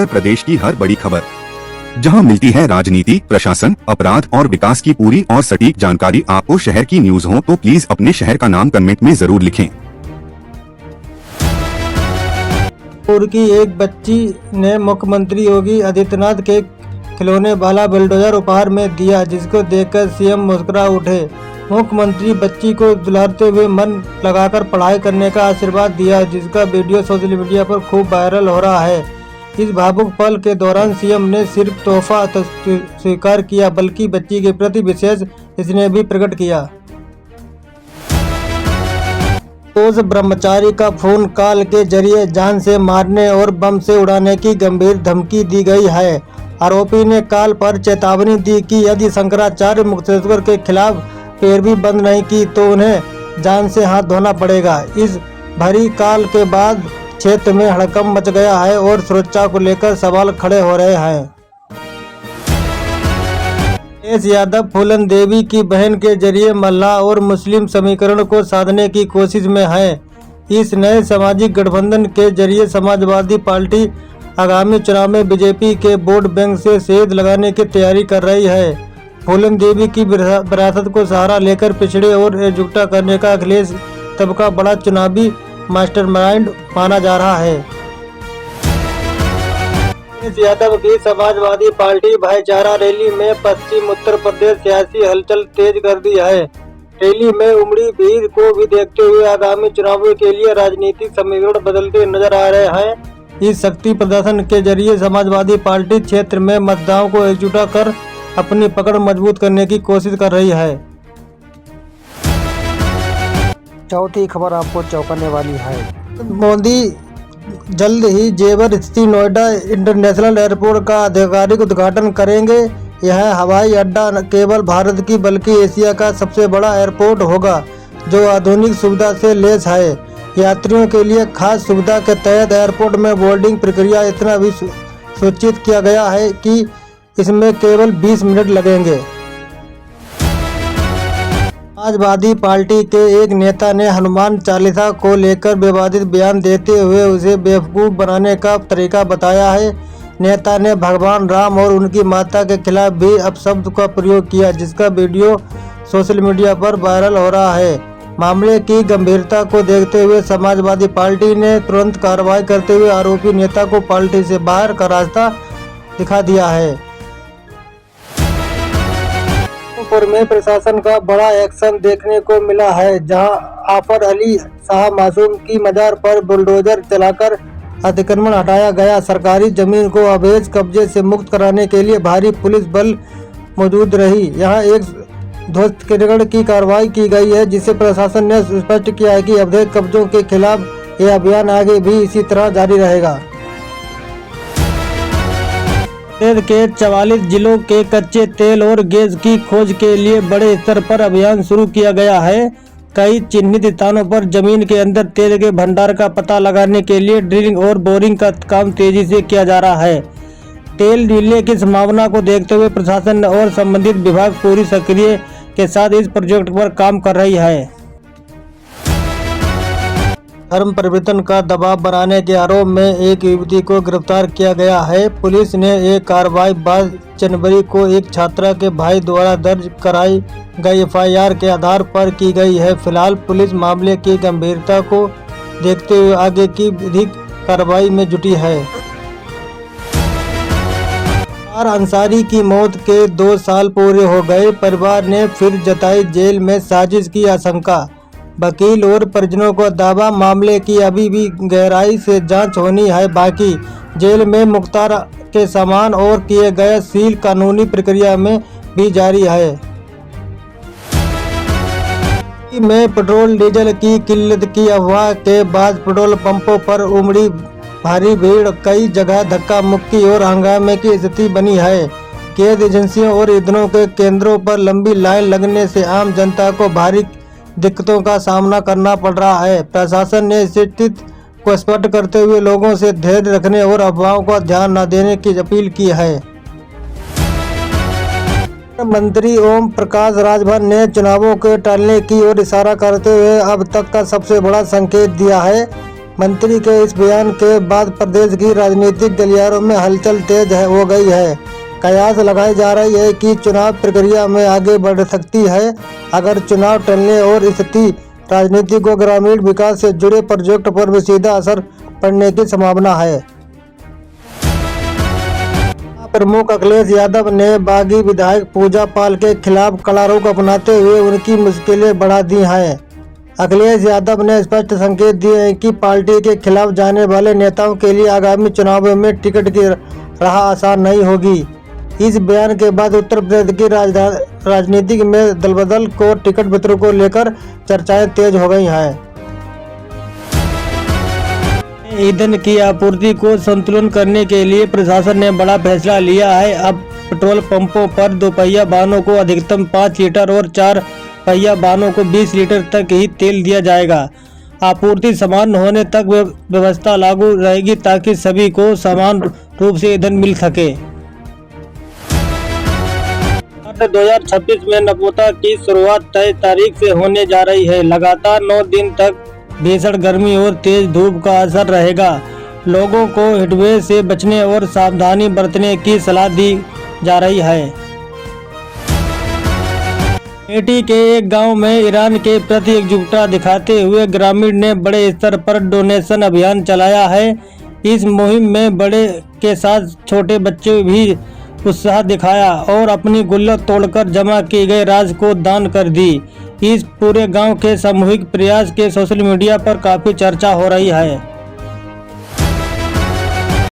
प्रदेश की हर बड़ी खबर, जहां मिलती है राजनीति, प्रशासन, अपराध और विकास की पूरी और सटीक जानकारी। आपको शहर की न्यूज हो तो प्लीज अपने शहर का नाम कमेंट में जरूर लिखें। जौनपुर की एक बच्ची ने मुख्यमंत्री योगी आदित्यनाथ के खिलौने वाला बुलडोजर उपहार में दिया, जिसको देखकर सीएम मुस्कुरा उठे। मुख्यमंत्री बच्ची को दुलारते हुए मन लगाकर पढ़ाई करने का आशीर्वाद दिया, जिसका वीडियो सोशल मीडिया पर खूब वायरल हो रहा है। इस भावुक पल के दौरान सीएम ने सिर्फ तोहफा स्वीकार किया, बल्कि बच्ची के प्रति विशेष स्नेह भी प्रकट किया। उस ब्रह्मचारी का फोन कॉल के जरिए जान से मारने और बम से उड़ाने की गंभीर धमकी दी गई है। आरोपी ने कॉल पर चेतावनी दी कि यदि शंकराचार्य मुक्तेश्वर के खिलाफ पैरवी बंद नहीं की तो उन्हें जान से हाथ धोना पड़ेगा। इस भरी कॉल के बाद क्षेत्र में हड़कंप मच गया है और सुरक्षा को लेकर सवाल खड़े हो रहे हैं। तेज यादव फूलन देवी की बहन के जरिए मल्लाह और मुस्लिम समीकरण को साधने की कोशिश में है। इस नए सामाजिक गठबंधन के जरिए समाजवादी पार्टी आगामी चुनाव में बीजेपी के वोट बैंक से सेध लगाने की तैयारी कर रही है। फूलन देवी की विरासत को सहारा लेकर पिछड़े और एकजुटता करने का अखिलेश तबका बड़ा चुनावी मास्टरमाइंड माना जा रहा है। तेज यादव की समाजवादी पार्टी भाईचारा रैली में पश्चिम उत्तर प्रदेश सियासी हलचल तेज कर दी है। रैली में उमड़ी भीड़ को भी देखते हुए आगामी चुनावों के लिए राजनीतिक समीकरण बदलते नजर आ रहे हैं। इस शक्ति प्रदर्शन के जरिए समाजवादी पार्टी क्षेत्र में मतदाताओं को एकजुटा कर अपनी पकड़ मजबूत करने की कोशिश कर रही है। चौथी खबर आपको चौंकाने वाली है। मोदी जल्द ही जेवर स्थित नोएडा इंटरनेशनल एयरपोर्ट का आधिकारिक उद्घाटन करेंगे। यह हवाई अड्डा केवल भारत की बल्कि एशिया का सबसे बड़ा एयरपोर्ट होगा, जो आधुनिक सुविधा से लैस है। यात्रियों के लिए खास सुविधा के तहत एयरपोर्ट में बोर्डिंग प्रक्रिया इतना भी सूचित किया गया है कि इसमें केवल 20 मिनट लगेंगे। समाजवादी पार्टी के एक नेता ने हनुमान चालीसा को लेकर विवादित बयान देते हुए उसे बेवकूफ़ बनाने का तरीका बताया है। नेता ने भगवान राम और उनकी माता के खिलाफ भी अपशब्द का प्रयोग किया, जिसका वीडियो सोशल मीडिया पर वायरल हो रहा है। मामले की गंभीरता को देखते हुए समाजवादी पार्टी ने तुरंत कार्रवाई करते हुए आरोपी नेता को पार्टी से बाहर का रास्ता दिखा दिया है। जौनपुर में प्रशासन का बड़ा एक्शन देखने को मिला है, जहां आफर अली शाह मासूम की मजार पर बुलडोजर चलाकर अतिक्रमण हटाया गया। सरकारी जमीन को अवैध कब्जे से मुक्त कराने के लिए भारी पुलिस बल मौजूद रही। यहां एक ध्वस्तकरण की कार्रवाई की गई है, जिसे प्रशासन ने स्पष्ट किया है कि अवैध कब्जों के खिलाफ यह अभियान आगे भी इसी तरह जारी रहेगा। देश के 44 जिलों के कच्चे तेल और गैस की खोज के लिए बड़े स्तर पर अभियान शुरू किया गया है। कई चिन्हित स्थानों पर जमीन के अंदर तेल के भंडार का पता लगाने के लिए ड्रिलिंग और बोरिंग का काम तेजी से किया जा रहा है। तेल मिलने की संभावना को देखते हुए प्रशासन और संबंधित विभाग पूरी सक्रिय के साथ इस प्रोजेक्ट पर काम कर रही है। धर्म परिवर्तन का दबाव बनाने के आरोप में एक युवती को गिरफ्तार किया गया है। पुलिस ने एक कार्रवाई 22 जनवरी को एक छात्रा के भाई द्वारा दर्ज कराई गई एफआईआर के आधार पर की गई है। फिलहाल पुलिस मामले की गंभीरता को देखते हुए आगे की विधिक कार्रवाई में जुटी है। अंसारी की मौत के 2 साल पूरे हो गए। परिवार ने फिर जताई जेल में साजिश की आशंका। वकील और परिजनों को दावा, मामले की अभी भी गहराई से जांच होनी है बाकी। जेल में मुख्तार के सामान और किए गए सील कानूनी प्रक्रिया में भी जारी है। में पेट्रोल डीजल की किल्लत की अफवाह के बाद पेट्रोल पंपों पर उमड़ी भारी भीड़। कई जगह धक्का मुक्की और हंगामे की स्थिति बनी है। गैस एजेंसियों और ईंधनों के केंद्रों पर लंबी लाइन लगने से आम जनता को भारी दिक्कतों का सामना करना पड़ रहा है। प्रशासन ने स्थिति को स्पष्ट करते हुए लोगों से धैर्य रखने और अफवाहों का ध्यान न देने की अपील की है। मंत्री ओम प्रकाश राजभर ने चुनावों के टालने की ओर इशारा करते हुए अब तक का सबसे बड़ा संकेत दिया है। मंत्री के इस बयान के बाद प्रदेश की राजनीतिक गलियारों में हलचल तेज हो गई है। कयास लगाई जा रही है कि चुनाव प्रक्रिया में आगे बढ़ सकती है। अगर चुनाव टलने और स्थिति राजनीति को ग्रामीण विकास से जुड़े प्रोजेक्ट पर भी सीधा असर पड़ने की संभावना है। प्रमुख अखिलेश यादव ने बागी विधायक पूजा पाल के खिलाफ कड़ा रुख अपनाते हुए उनकी मुश्किलें बढ़ा दी हैं। अखिलेश यादव ने स्पष्ट संकेत दिए हैं कि पार्टी के खिलाफ जाने वाले नेताओं के लिए आगामी चुनावों में टिकट की राह आसान नहीं होगी। इस बयान के बाद उत्तर प्रदेश की राजनीति में दलबदल को टिकट वितरण को लेकर चर्चाएं तेज हो गई हैं। ईंधन की आपूर्ति को संतुलन करने के लिए प्रशासन ने बड़ा फैसला लिया है। अब पेट्रोल पंपों पर दोपहिया वाहनों को अधिकतम 5 लीटर और 4 पहिया वाहनों को 20 लीटर तक ही तेल दिया जाएगा। आपूर्ति समान होने तक व्यवस्था लागू रहेगी ताकि सभी को समान रूप से ईंधन मिल सके। 2026 में नवोता की शुरुआत तय तारीख से होने जा रही है। लगातार 9 दिन तक भीषण गर्मी और तेज धूप का असर रहेगा। लोगों को हीटवेव से बचने और सावधानी बरतने की सलाह दी जा रही है। अमेठी के एक गांव में ईरान के प्रति एकजुटता दिखाते हुए ग्रामीण ने बड़े स्तर पर डोनेशन अभियान चलाया है। इस मुहिम में बड़े के साथ छोटे बच्चे भी उत्साह दिखाया और अपनी गुल्लक तोड़कर जमा की गई राशि को दान कर दी। इस पूरे गांव के सामूहिक प्रयास के सोशल मीडिया पर काफी चर्चा हो रही है।